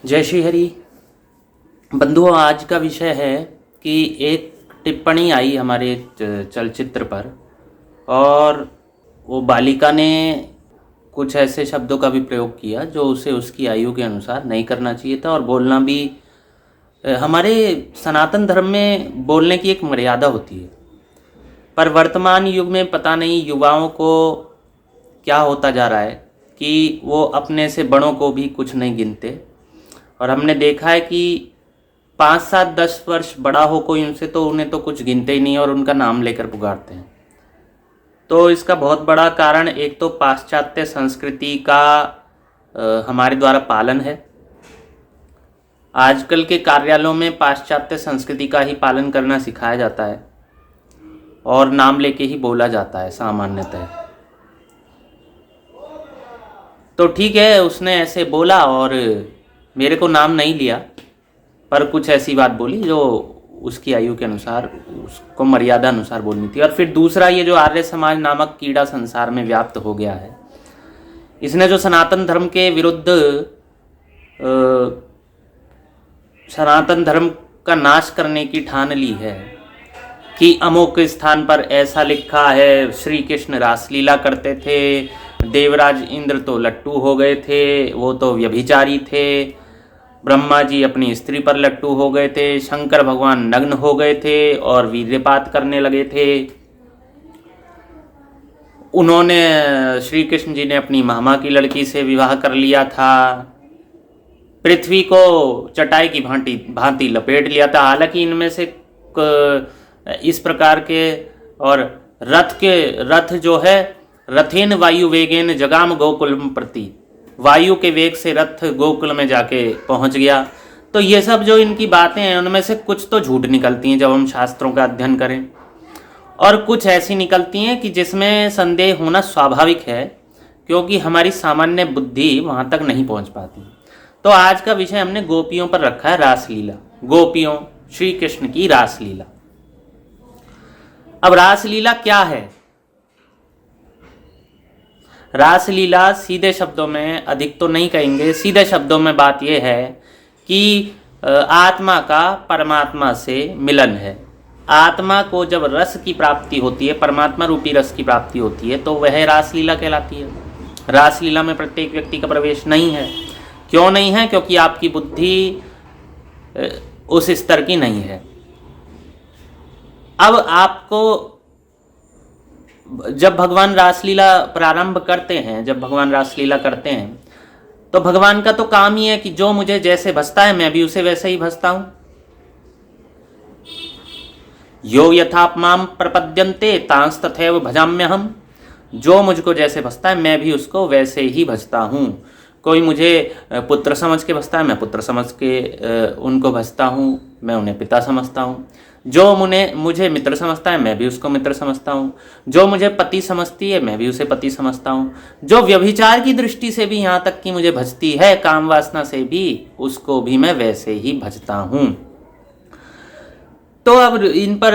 जय श्री हरि। बंधुओं, आज का विषय है कि एक टिप्पणी आई हमारे चलचित्र पर और वो बालिका ने कुछ ऐसे शब्दों का भी प्रयोग किया जो उसे उसकी आयु के अनुसार नहीं करना चाहिए था। और बोलना भी हमारे सनातन धर्म में बोलने की एक मर्यादा होती है, पर वर्तमान युग में पता नहीं युवाओं को क्या होता जा रहा है कि वो अपने से बड़ों को भी कुछ नहीं गिनते। और हमने देखा है कि 5, 7, 10 वर्ष बड़ा हो कोई उनसे तो उन्हें तो कुछ गिनते ही नहीं और उनका नाम लेकर पुकारते हैं। तो इसका बहुत बड़ा कारण एक तो पाश्चात्य संस्कृति का हमारे द्वारा पालन है। आजकल के कार्यालयों में पाश्चात्य संस्कृति का ही पालन करना सिखाया जाता है और नाम लेके ही बोला जाता है सामान्यतः। तो ठीक है, उसने ऐसे बोला और मेरे को नाम नहीं लिया, पर कुछ ऐसी बात बोली जो उसकी आयु के अनुसार उसको मर्यादा अनुसार बोलनी थी। और फिर दूसरा, ये जो आर्य समाज नामक कीड़ा संसार में व्याप्त हो गया है, इसने जो सनातन धर्म के विरुद्ध सनातन धर्म का नाश करने की ठान ली है कि अमुक स्थान पर ऐसा लिखा है, श्री कृष्ण रासलीला करते थे, देवराज इंद्र तो लट्टू हो गए थे, वो तो व्यभिचारी थे, ब्रह्मा जी अपनी स्त्री पर लट्टू हो गए थे, शंकर भगवान नग्न हो गए थे और वीर्यपात करने लगे थे, उन्होंने श्री कृष्ण जी ने अपनी मामा की लड़की से विवाह कर लिया था, पृथ्वी को चटाई की भांति लपेट लिया था। हालांकि इनमें से इस प्रकार के और रथ जो है, रथेन वायु वेगेन जगाम गोकुल प्रति, वायु के वेग से रथ गोकुल में जाके पहुंच गया। तो ये सब जो इनकी बातें हैं उनमें से कुछ तो झूठ निकलती हैं जब हम शास्त्रों का अध्ययन करें, और कुछ ऐसी निकलती हैं कि जिसमें संदेह होना स्वाभाविक है क्योंकि हमारी सामान्य बुद्धि वहां तक नहीं पहुंच पाती। तो आज का विषय हमने गोपियों पर रखा है, रासलीला, गोपियों, श्री कृष्ण की रासलीला। अब रासलीला क्या है? रासलीला सीधे शब्दों में, अधिक तो नहीं कहेंगे, सीधे शब्दों में बात यह है कि आत्मा का परमात्मा से मिलन है। आत्मा को जब रस की प्राप्ति होती है, परमात्मा रूपी रस की प्राप्ति होती है, तो वह रासलीला कहलाती है। रासलीला में प्रत्येक व्यक्ति का प्रवेश नहीं है। क्यों नहीं है? क्योंकि आपकी बुद्धि उस स्तर की नहीं है। अब आपको जब भगवान रासलीला प्रारंभ करते हैं, जब भगवान रासलीला करते हैं, तो भगवान का तो काम ही है कि जो मुझे जैसे भजता है मैं भी उसे वैसे ही भजता हूं। यो यथापमाम प्रपद्यन्ते तांस तथैव भजाम्यहम्। जो मुझको जैसे भजता है मैं भी उसको वैसे ही भजता हूं। कोई मुझे पुत्र समझ के भजता है, मैं पुत्र समझ के उनको भजता हूं, मैं उन्हें पिता समझता हूं। जो मुझे मित्र समझता है मैं भी उसको मित्र समझता हूँ। जो मुझे पति समझती है मैं भी उसे पति समझता हूँ। जो व्यभिचार की दृष्टि से भी यहाँ तक कि मुझे भजती है, काम वासना से भी, उसको भी मैं वैसे ही भजता हूँ। तो अब इन पर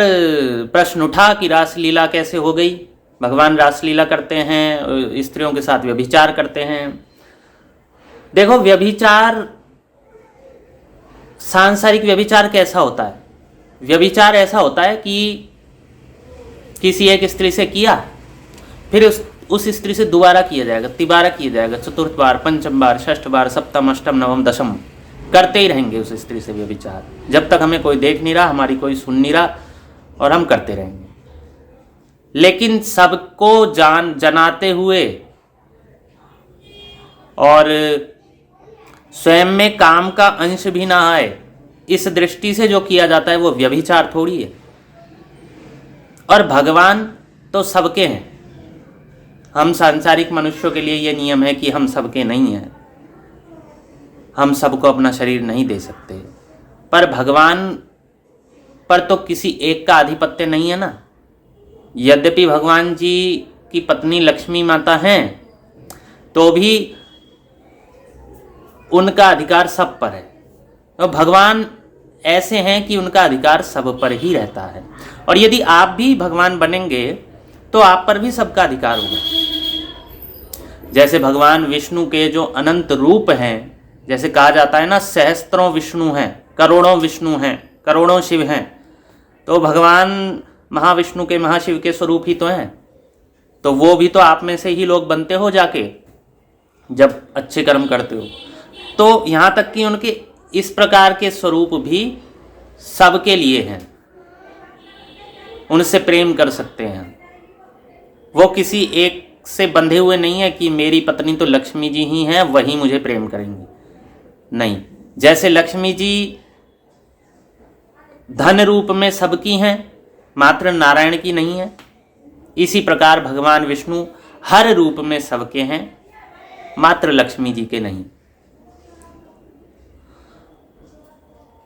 प्रश्न उठा कि रासलीला कैसे हो गई? भगवान रासलीला करते हैं, स्त्रियों के साथ व्यभिचार करते हैं। देखो, व्यभिचार, सांसारिक व्यभिचार कैसा होता है? व्यभिचार ऐसा होता है कि किसी एक स्त्री से किया, फिर उस स्त्री से दोबारा किया जाएगा, तिबारा किया जाएगा, चतुर्थ बार, पंचम बार, षष्ठ बार, सप्तम, अष्टम, नवम, दशम, करते ही रहेंगे उस स्त्री से व्यभिचार, जब तक हमें कोई देख नहीं रहा, हमारी कोई सुन नहीं रहा, और हम करते रहेंगे। लेकिन सबको जनाते हुए और स्वयं में काम का अंश भी ना आए, इस दृष्टि से जो किया जाता है वो व्यभिचार थोड़ी है। और भगवान तो सबके हैं। हम सांसारिक मनुष्यों के लिए ये नियम है कि हम सबके नहीं हैं, हम सबको अपना शरीर नहीं दे सकते, पर भगवान पर तो किसी एक का आधिपत्य नहीं है ना। यद्यपि भगवान जी की पत्नी लक्ष्मी माता हैं, तो भी उनका अधिकार सब पर है। तो भगवान ऐसे हैं कि उनका अधिकार सब पर ही रहता है। और यदि आप भी भगवान बनेंगे तो आप पर भी सबका अधिकार होगा। जैसे भगवान विष्णु के जो अनंत रूप हैं, जैसे कहा जाता है ना, सहस्त्रों विष्णु हैं, करोड़ों विष्णु हैं, करोड़ों शिव हैं, तो भगवान महाविष्णु के, महाशिव के स्वरूप ही तो हैं। तो वो भी तो आप में से ही लोग बनते हो जाके, जब अच्छे कर्म करते हो। तो यहाँ तक कि उनके इस प्रकार के स्वरूप भी सबके लिए हैं, उनसे प्रेम कर सकते हैं। वो किसी एक से बंधे हुए नहीं है कि मेरी पत्नी तो लक्ष्मी जी ही हैं, वही मुझे प्रेम करेंगी। नहीं, जैसे लक्ष्मी जी धन रूप में सबकी हैं, मात्र नारायण की नहीं है, इसी प्रकार भगवान विष्णु हर रूप में सबके हैं, मात्र लक्ष्मी जी के नहीं।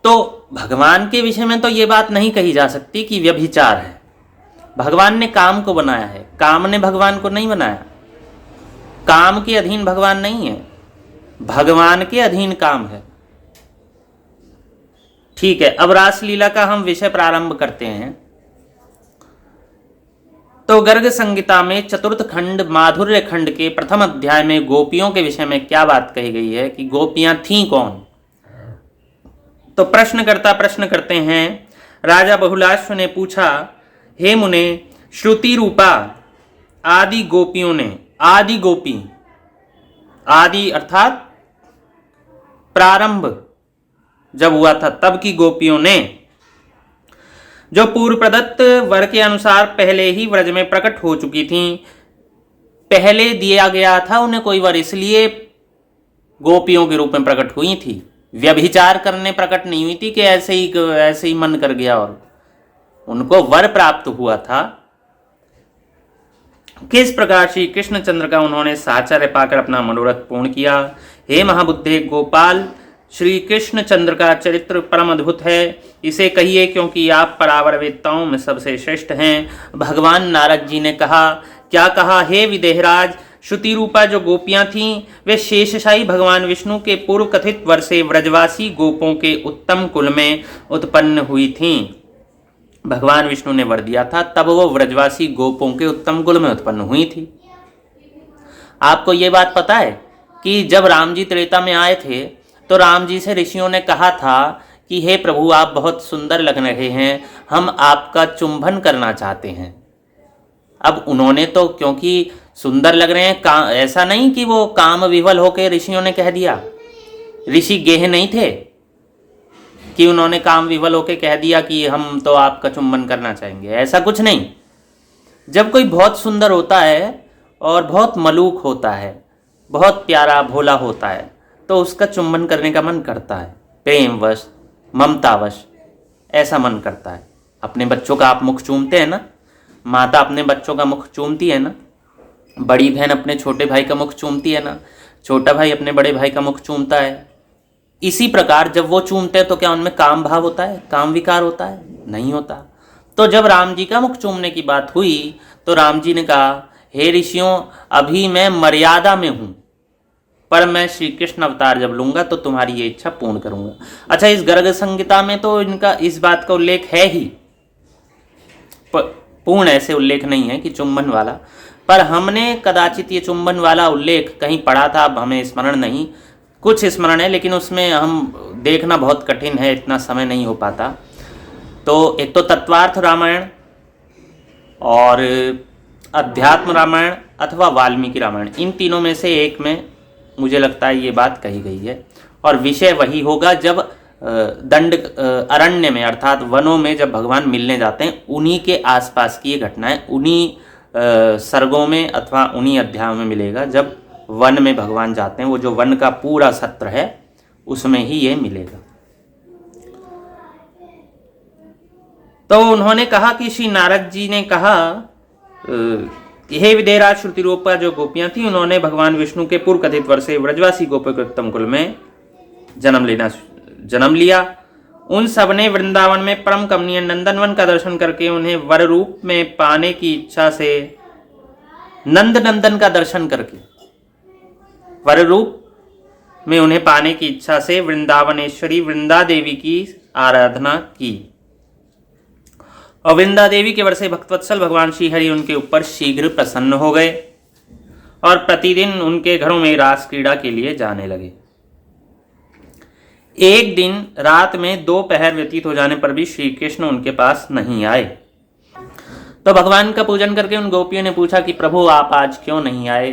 तो भगवान के विषय में तो ये बात नहीं कही जा सकती कि व्यभिचार है। भगवान ने काम को बनाया है, काम ने भगवान को नहीं बनाया। काम के अधीन भगवान नहीं है, भगवान के अधीन काम है। ठीक है, अब रासलीला का हम विषय प्रारंभ करते हैं। तो गर्ग संहिता में चतुर्थ खंड माधुर्य खंड के प्रथम अध्याय में गोपियों के विषय में क्या बात कही गई है कि गोपियां थीं कौन। तो प्रश्नकर्ता प्रश्न करते हैं, राजा बहुलाश्व ने पूछा, हे मुने, श्रुति रूपा आदि गोपियों ने, आदि गोपी, आदि अर्थात प्रारंभ जब हुआ था तब की गोपियों ने, जो पूर्व प्रदत्त वर के अनुसार पहले ही व्रज में प्रकट हो चुकी थीं, पहले दिया गया था उन्हें कोई वर, इसलिए गोपियों के रूप में प्रकट हुई थी। व्यभिचार करने प्रकट नहीं हुई थी कि ऐसे ही मन कर गया, और उनको वर प्राप्त हुआ था। किस प्रकार श्री कृष्णचंद्र का उन्होंने साहचर्य पाकर अपना मनोरथ पूर्ण किया। हे महाबुद्धे गोपाल, श्री कृष्णचंद्र का चरित्र परम अद्भुत है, इसे कहिए क्योंकि आप परावर वेत्ताओं में सबसे श्रेष्ठ हैं। भगवान नारद जी ने कहा, क्या कहा हे विदेहराज, श्रुति रूपा जो गोपियां थीं वे शेषशाही भगवान विष्णु के पूर्व कथित वर से व्रजवासी गोपों के उत्तम कुल में उत्पन्न हुई थीं। भगवान विष्णु ने वर दिया था, तब वो व्रजवासी गोपों के उत्तम कुल में उत्पन्न हुई थी। आपको ये बात पता है कि जब राम जी त्रेता में आए थे तो राम जी से ऋषियों ने कहा था कि हे प्रभु, आप बहुत सुंदर लग रहे हैं, हम आपका चुंबन करना चाहते हैं। अब उन्होंने तो क्योंकि सुंदर लग रहे हैं, ऐसा नहीं कि वो काम विवल होकर ऋषियों ने कह दिया। ऋषि गेह नहीं थे कि उन्होंने काम विवल होकर कह दिया कि हम तो आपका चुंबन करना चाहेंगे, ऐसा कुछ नहीं। जब कोई बहुत सुंदर होता है और बहुत मलूक होता है, बहुत प्यारा भोला होता है, तो उसका चुंबन करने का मन करता है, प्रेमवश, ममतावश ऐसा मन करता है। अपने बच्चों का आप मुख चूमते हैं ना, माता अपने बच्चों का मुख चूमती है ना, बड़ी बहन अपने छोटे भाई का मुख चूमती है ना, छोटा भाई अपने बड़े भाई का मुख चूमता है। इसी प्रकार जब वो चूमते हैं तो क्या उनमें काम भाव होता है, काम विकार होता है? नहीं होता। तो जब राम जी का मुख चूमने की बात हुई तो राम जी ने कहा, हे ऋषियों, अभी मैं मर्यादा में हूं, पर मैं श्री कृष्ण अवतार जब लूंगा तो तुम्हारी ये इच्छा पूर्ण करूंगा। अच्छा, इस गर्ग संहिता में तो इनका इस बात का उल्लेख है ही, पूर्ण ऐसे उल्लेख नहीं है कि चुंबन वाला, पर हमने कदाचित ये चुंबन वाला उल्लेख कहीं पढ़ा था, अब हमें स्मरण नहीं, कुछ स्मरण है लेकिन उसमें हम देखना बहुत कठिन है, इतना समय नहीं हो पाता। तो एक तो तत्वार्थ रामायण और अध्यात्म रामायण अथवा वाल्मीकि रामायण, इन तीनों में से एक में मुझे लगता है ये बात कही गई है, और विषय वही होगा जब दंड अरण्य में अर्थात वनों में जब भगवान मिलने जाते हैं, उन्हीं के आसपास की ये घटनाएं उन्हीं सर्गों में अथवा उन्हीं अध्यायों में मिलेगा। जब वन में भगवान जाते हैं, वो जो वन का पूरा सत्र है उसमें ही ये मिलेगा। तो उन्होंने कहा कि श्री नारद जी ने कहा, हे विदेहराज, श्रुति रूपा जो गोपियां थी उन्होंने भगवान विष्णु के पूर्व कथित वर से व्रजवासी गोपों के उत्तम कुल में जन्म लिया। उन सब ने वृंदावन में परम कमनीय नंदनवन का दर्शन करके उन्हें वर रूप में पाने की इच्छा से, नंद नंदन का दर्शन करके वर रूप में उन्हें पाने की इच्छा से वृंदावनेश्वरी वृंदा देवी की आराधना की, और वृंदा देवी के वर से भक्तवत्सल भगवान श्री हरि उनके ऊपर शीघ्र प्रसन्न हो गए और प्रतिदिन उनके घरों में रास क्रीड़ा के लिए जाने लगे। एक दिन रात में 2 पहर व्यतीत हो जाने पर भी श्री कृष्ण उनके पास नहीं आए। तो भगवान का पूजन करके उन गोपियों ने पूछा कि प्रभु आप आज क्यों नहीं आए।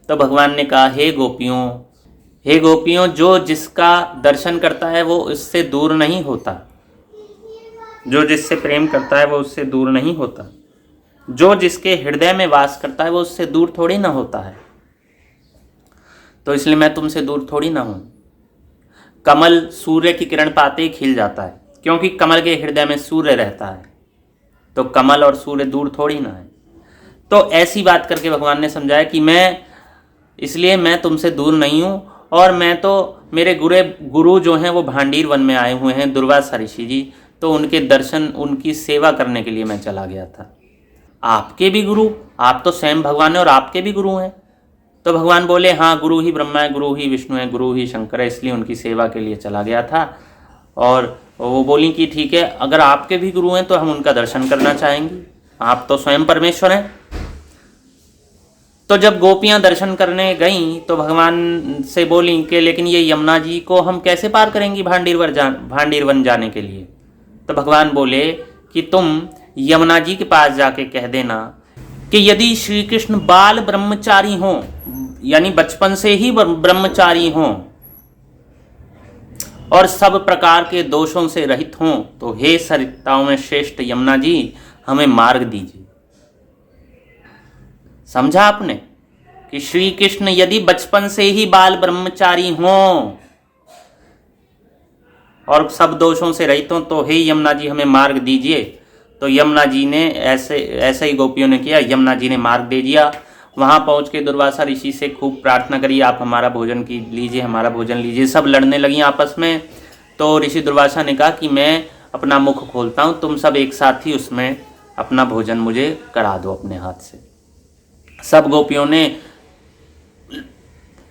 तो भगवान ने कहा, हे गोपियों, जो जिसका दर्शन करता है वो उससे दूर नहीं होता, जो जिससे प्रेम करता है वो उससे दूर नहीं होता, जो जिसके हृदय में वास करता है वो उससे दूर थोड़ी ना होता है। तो इसलिए मैं तुमसे दूर थोड़ी ना हूं। कमल सूर्य की किरण पाते ही खिल जाता है, क्योंकि कमल के हृदय में सूर्य रहता है। तो कमल और सूर्य दूर थोड़ी ना है। तो ऐसी बात करके भगवान ने समझाया कि मैं तुमसे दूर नहीं हूं, और मैं तो मेरे गुरु जो हैं वो भांडीर वन में आए हुए हैं, दुर्वासा ऋषि जी, तो उनके दर्शन, उनकी सेवा करने के लिए मैं चला गया था। आपके भी गुरु, आप तो स्वयं भगवान हैं और आपके भी गुरु हैं। तो भगवान बोले, हाँ, गुरु ही ब्रह्मा है, गुरु ही विष्णु है, गुरु ही शंकर है, इसलिए उनकी सेवा के लिए चला गया था। और वो बोली कि ठीक है, अगर आपके भी गुरु हैं तो हम उनका दर्शन करना चाहेंगे, आप तो स्वयं परमेश्वर हैं। तो जब गोपियां दर्शन करने गईं तो भगवान से बोली कि लेकिन ये यमुना जी को हम कैसे पार करेंगी भांडीर वन जाने के लिए। तो भगवान बोले कि तुम यमुना जी के पास जाके कह देना कि यदि श्री कृष्ण बाल ब्रह्मचारी हों, यानी बचपन से ही ब्रह्मचारी हों और सब प्रकार के दोषों से रहित हों, तो हे सरिताओं में श्रेष्ठ यमुना जी, हमें मार्ग दीजिए। समझा आपने कि श्री कृष्ण यदि बचपन से ही बाल ब्रह्मचारी हों और सब दोषों से रहित हों, तो हे यमुना जी हमें मार्ग दीजिए। तो यमुना जी ने ऐसे ही गोपियों ने किया, यमुना जी ने मार्ग दे दिया। वहां पहुंच के दुर्वासा ऋषि से खूब प्रार्थना करी, आप हमारा भोजन लीजिए, हमारा भोजन लीजिए। सब लड़ने लगी आपस में। तो ऋषि दुर्वासा ने कहा कि मैं अपना मुख खोलता हूं, तुम सब एक साथ ही उसमें अपना भोजन मुझे करा दो अपने हाथ से। सब गोपियों ने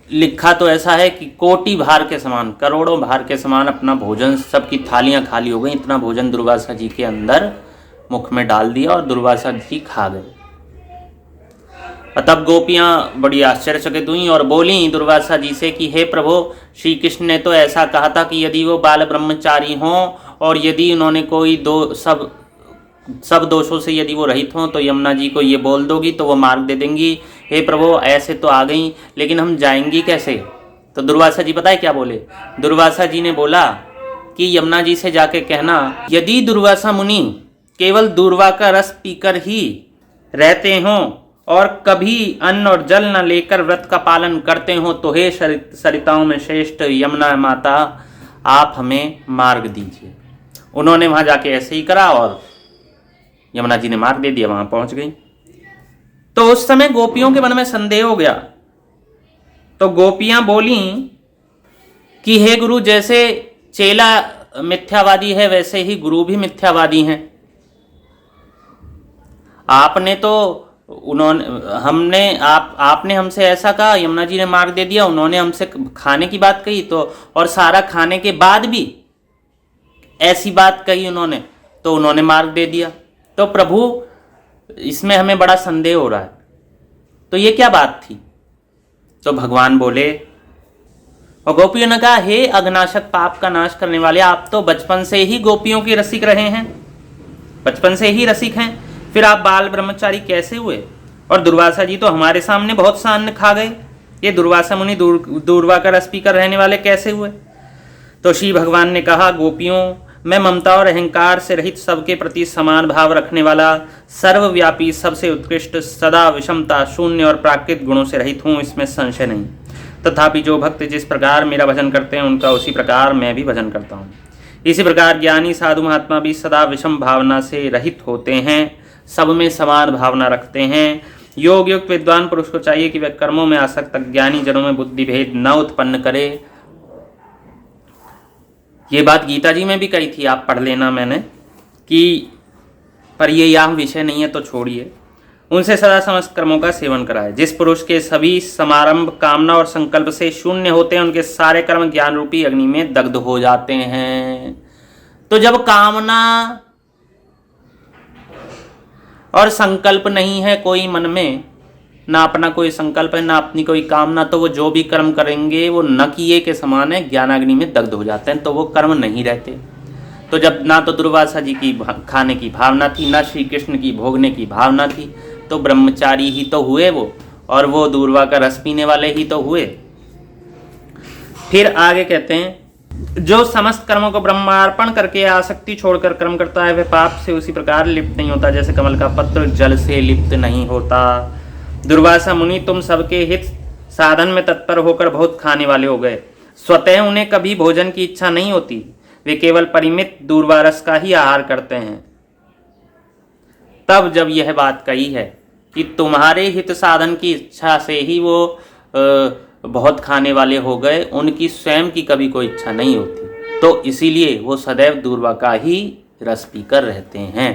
लिखा तो ऐसा है कि कोटि भार के समान, करोड़ों भार के समान अपना भोजन, सबकी थालियां खाली हो गई। इतना भोजन दुर्वासा जी के अंदर मुख में डाल दिया और दुर्वासा जी खा गए। तब गोपियां बड़ी आश्चर्यचकित हुई और बोली दुर्वासा जी से कि हे प्रभु, श्री कृष्ण ने तो ऐसा कहा था कि यदि वो बाल ब्रह्मचारी हों और यदि उन्होंने कोई सब दोषों से यदि वो रहित हों, तो यमुना जी को ये बोल दोगी तो वो मार्ग दे देंगी। हे प्रभु, ऐसे तो आ गई, लेकिन हम जाएंगी कैसे। तो दुर्वासा जी पता है क्या बोले। दुर्वासा जी ने बोला कि यमुना जी से जाके कहना, यदि दुर्वासा मुनि केवल दूर्वा का रस पीकर ही रहते हों और कभी अन्न और जल न लेकर व्रत का पालन करते हों, तो हे सरिताओं में श्रेष्ठ यमुना माता, आप हमें मार्ग दीजिए। उन्होंने वहां जाके ऐसे ही करा और यमुना जी ने मार्ग दे दिया, वहां पहुंच गई। तो उस समय गोपियों के मन में संदेह हो गया। तो गोपियां बोली कि हे गुरु, जैसे चेला मिथ्यावादी है वैसे ही गुरु भी मिथ्यावादी हैं। आपने हमसे ऐसा कहा, यमुना जी ने मार्ग दे दिया, उन्होंने हमसे खाने की बात कही, तो और सारा खाने के बाद भी ऐसी बात कही उन्होंने, तो उन्होंने मार्ग दे दिया। तो प्रभु, इसमें हमें बड़ा संदेह हो रहा है, तो ये क्या बात थी। तो भगवान बोले, और गोपियों ने कहा, हे अघनाशक, पाप का नाश करने वाले, आप तो बचपन से ही गोपियों के रसिक रहे हैं, बचपन से ही रसिक हैं, फिर आप बाल ब्रह्मचारी कैसे हुए। और दुर्वासा जी तो हमारे सामने बहुत सा अन्न खा गए, ये दुर्वासा मुनि दूर्वा का रस पीकर रहने वाले कैसे हुए। तो श्री भगवान ने कहा, गोपियों, मैं ममता और अहंकार से रहित, सबके प्रति समान भाव रखने वाला, सर्वव्यापी, सबसे उत्कृष्ट, सदा विषमता शून्य और प्राकृत गुणों से रहित हूँ, इसमें संशय नहीं। तथापि जो भक्त जिस प्रकार मेरा भजन करते हैं, उनका उसी प्रकार मैं भी भजन करता हूँ। इसी प्रकार ज्ञानी साधु महात्मा भी सदा विषम भावना से रहित होते हैं, सब में समान भावना रखते हैं। योग युक्त विद्वान पुरुष को चाहिए कि वह कर्मों में आसक्त अज्ञानी जनों में बुद्धि भेद न उत्पन्न करे। ये बात गीता जी में भी कही थी, आप पढ़ लेना मैंने, कि पर ये यहाँ विषय नहीं है तो छोड़िए। उनसे सदा समस्त कर्मों का सेवन कराए। जिस पुरुष के सभी समारंभ कामना और संकल्प से शून्य होते हैं, उनके सारे कर्म ज्ञान रूपी अग्नि में दग्ध हो जाते हैं। तो जब कामना और संकल्प नहीं है कोई मन में, ना अपना कोई संकल्प है, ना अपनी कोई कामना, तो वो जो भी कर्म करेंगे वो न किए के समान है, ज्ञानाग्नि में दग्ध हो जाते हैं, तो वो कर्म नहीं रहते। तो जब ना तो दुर्वासा जी की खाने की भावना थी, ना श्री कृष्ण की भोगने की भावना थी, तो ब्रह्मचारी ही तो हुए वो, और वो दूर्वा का रस पीने वाले ही तो हुए। फिर आगे कहते हैं, जो समस्त कर्मों को ब्रह्मार्पण करके आसक्ति छोड़कर कर्म करता है, वह पाप से उसी प्रकार लिप्त नहीं होता जैसे कमल का पत्र जल से लिप्त नहीं होता। दुर्वासा मुनि, तुम सबके हित साधन में तत्पर होकर बहुत खाने वाले हो गए। स्वतः उन्हें कभी भोजन की इच्छा नहीं होती, वे केवल परिमित दूर्वा रस का ही आहार करते हैं। तब जब यह बात कही है कि तुम्हारे हित साधन की इच्छा से ही वो बहुत खाने वाले हो गए, उनकी स्वयं की कभी कोई इच्छा नहीं होती, तो इसीलिए वो सदैव दूर्वा का ही रस पीकर रहते हैं।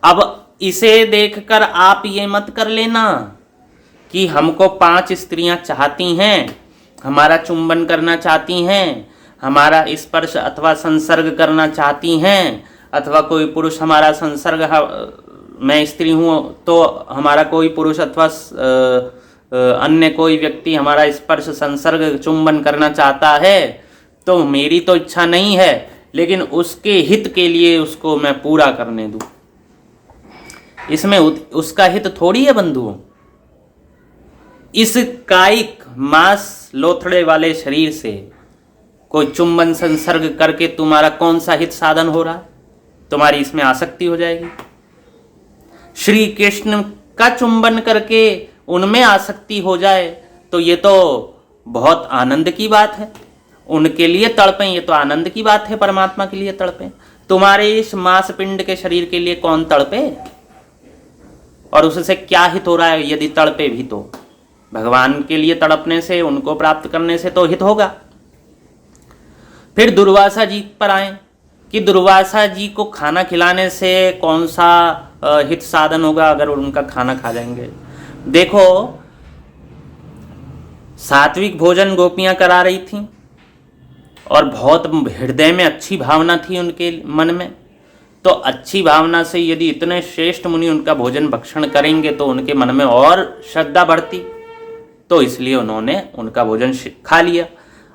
अब इसे देखकर आप ये मत कर लेना कि हमको 5 स्त्रियां चाहती हैं, हमारा चुंबन करना चाहती हैं, हमारा स्पर्श अथवा संसर्ग करना चाहती हैं, अथवा कोई पुरुष हमारा संसर्ग, मैं स्त्री हूँ तो हमारा कोई पुरुष अथवा अन्य कोई व्यक्ति हमारा स्पर्श संसर्ग चुंबन करना चाहता है, तो मेरी तो इच्छा नहीं है, लेकिन उसके हित के लिए उसको मैं पूरा करने दूं। इसमें उसका हित थोड़ी है बंधुओं। इस कायिक मांस लोथड़े वाले शरीर से कोई चुंबन संसर्ग करके तुम्हारा कौन सा हित साधन हो रहा है? तुम्हारी इसमें आसक्ति हो जाएगी। श्री कृष्ण का चुंबन करके उनमें आसक्ति हो जाए तो ये तो बहुत आनंद की बात है, उनके लिए तड़पें, ये तो आनंद की बात है, परमात्मा के लिए तड़पें। तुम्हारे इस मांसपिंड के शरीर के लिए कौन तड़पे? और उससे क्या हित हो रहा है? यदि तड़पे भी तो भगवान के लिए तड़पने से, उनको प्राप्त करने से तो हित होगा। फिर दुर्वासा जी पर आए कि दुर्वासा जी को खाना खिलाने से कौन सा हित साधन होगा अगर उनका खाना खा जाएंगे। देखो, सात्विक भोजन गोपियां करा रही थीं और बहुत हृदय में अच्छी भावना थी उनके मन में, तो अच्छी भावना से यदि इतने श्रेष्ठ मुनि उनका भोजन भक्षण करेंगे तो उनके मन में और श्रद्धा बढ़ती, तो इसलिए उन्होंने उनका भोजन खा लिया।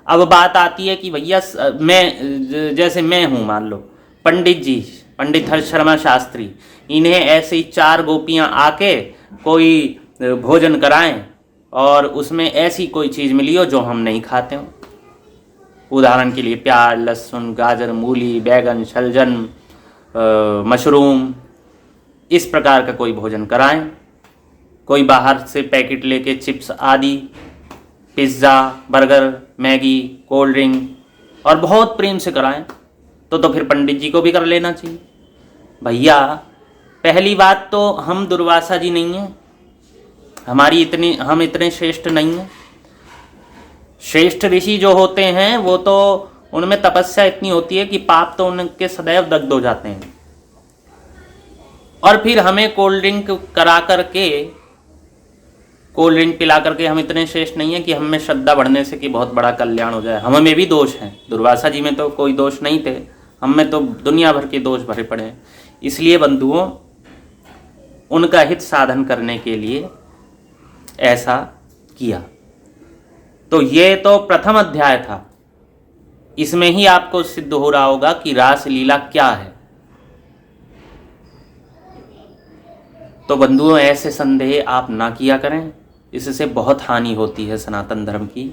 अब बात आती है कि भैया मैं, जैसे मैं हूँ, मान लो पंडित जी, पंडित हर्ष शर्मा शास्त्री, इन्हें ऐसे ही 4 गोपियां आके कोई भोजन कराएं और उसमें ऐसी कोई चीज़ मिली हो जो हम नहीं खाते हो, उदाहरण के लिए प्याज, लहसुन, गाजर, मूली, बैगन, शलजम, मशरूम, इस प्रकार का कोई भोजन कराएं। कोई बाहर से पैकेट लेके चिप्स आदि, pizza, burger, Maggi, cold drink और बहुत प्रेम से कराएं, तो फिर पंडित जी को भी कर लेना चाहिए। भैया, पहली बात तो हम दुर्वासा जी नहीं हैं, हम इतने श्रेष्ठ नहीं हैं। श्रेष्ठ ऋषि जो होते हैं वो तो उनमें तपस्या इतनी होती है कि पाप तो उनके सदैव दग्ध हो जाते हैं, और फिर हमें कोल्ड ड्रिंक करा करके, कोल्ड ड्रिंक पिला करके हम इतने श्रेष्ठ नहीं हैं कि हम में श्रद्धा बढ़ने से कि बहुत बड़ा कल्याण हो जाए। हम में भी दोष हैं, दुर्वासा जी में तो कोई दोष नहीं थे, हम में तो दुनिया भर के दोष भरे पड़े हैं। इसलिए बंधुओं, उनका हित साधन करने के लिए ऐसा किया। तो ये तो प्रथम अध्याय था, इसमें ही आपको सिद्ध हो रहा होगा कि रास लीला क्या है। तो बंधुओं, ऐसे संदेह आप ना किया करें, इससे बहुत हानि होती है सनातन धर्म की।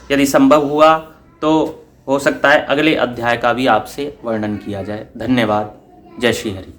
यदि संभव हुआ तो हो सकता है अगले अध्याय का भी आपसे वर्णन किया जाए। धन्यवाद। जय श्री हरि।